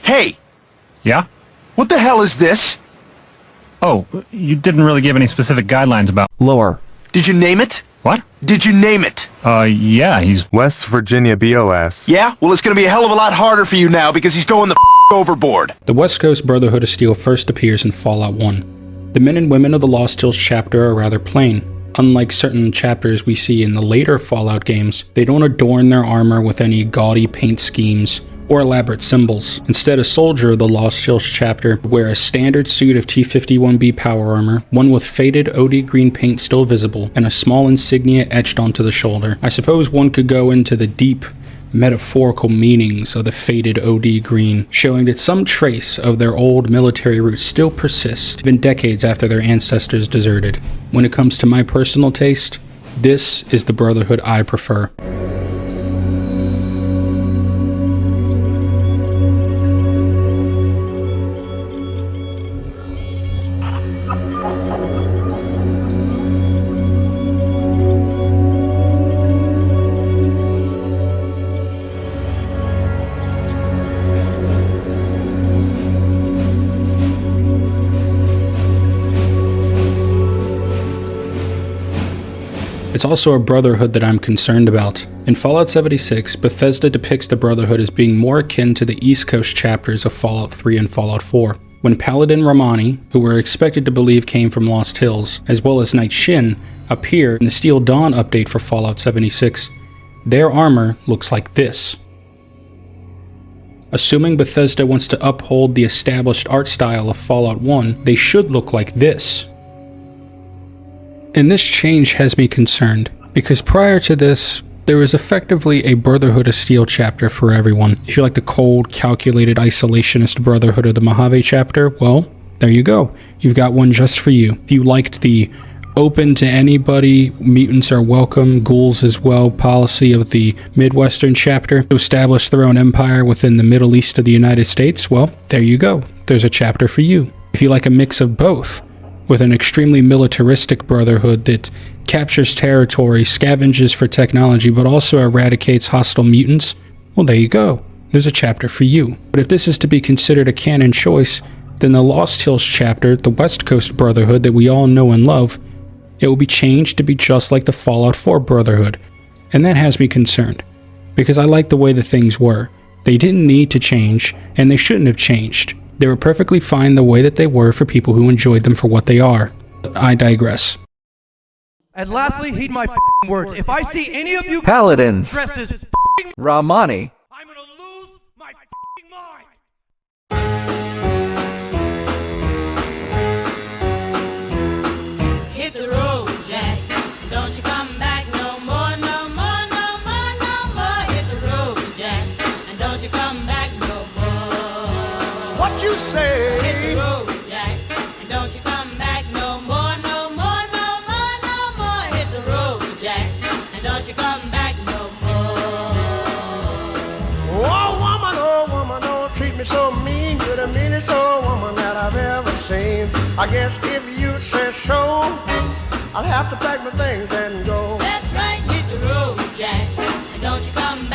Hey, Yeah? what the hell is this? Oh, you didn't really give any specific guidelines about... Lower. Did you name it? What? Did you name it? Yeah, he's... West Virginia BOS. Yeah? Well, it's gonna be a hell of a lot harder for you now because he's going the overboard. The West Coast Brotherhood of Steel first appears in Fallout 1. The men and women of the Lost Hills chapter are rather plain. Unlike certain chapters we see in the later Fallout games, they don't adorn their armor with any gaudy paint schemes or elaborate symbols. Instead, a soldier of the Lost Hills chapter wear a standard suit of T-51B power armor, one with faded OD green paint still visible, and a small insignia etched onto the shoulder. I suppose one could go into the deep metaphorical meanings of the faded OD green, showing that some trace of their old military roots still persist, even decades after their ancestors deserted. When it comes to my personal taste, this is the Brotherhood I prefer. It's also a Brotherhood that I'm concerned about. In Fallout 76, Bethesda depicts the Brotherhood as being more akin to the East Coast chapters of Fallout 3 and Fallout 4. When Paladin Romani, who we're expected to believe came from Lost Hills, as well as Knight Shin, appear in the Steel Dawn update for Fallout 76, their armor looks like this. Assuming Bethesda wants to uphold the established art style of Fallout 1, they should look like this. And this change has me concerned, because prior to this, there was effectively a Brotherhood of Steel chapter for everyone. If you like the cold, calculated, isolationist Brotherhood of the Mojave chapter, well, there you go. You've got one just for you. If you liked the open to anybody, mutants are welcome, ghouls as well policy of the Midwestern chapter to establish their own empire within the Middle East of the United States, well, there you go. There's a chapter for you. If you like a mix of both, with an extremely militaristic Brotherhood that captures territory, scavenges for technology, but also eradicates hostile mutants, well, there you go. There's a chapter for you. But if this is to be considered a canon choice, then the Lost Hills chapter, the West Coast Brotherhood that we all know and love, it will be changed to be just like the Fallout 4 Brotherhood. And that has me concerned, because I like the way the things were. They didn't need to change, and they shouldn't have changed. They were perfectly fine the way that they were for people who enjoyed them for what they are. I digress. And lastly, heed my words. If I see any of you Paladins. dressed as Ramani. I'm gonna lose my mind. Hit the road, Jack. Don't you come back no more, no more, no more, no more. Hit the road, Jack. And don't you come back no more. What you say? Hit the road, Jack. And don't you come back no more, no more, no more, no more. Hit the road, Jack. And don't you come back no more. Oh woman, don't treat me so mean. You're the meanest old woman that I've ever seen. I guess if you say so, I'll have to pack my things and go. That's right, hit the road, Jack. And don't you come back.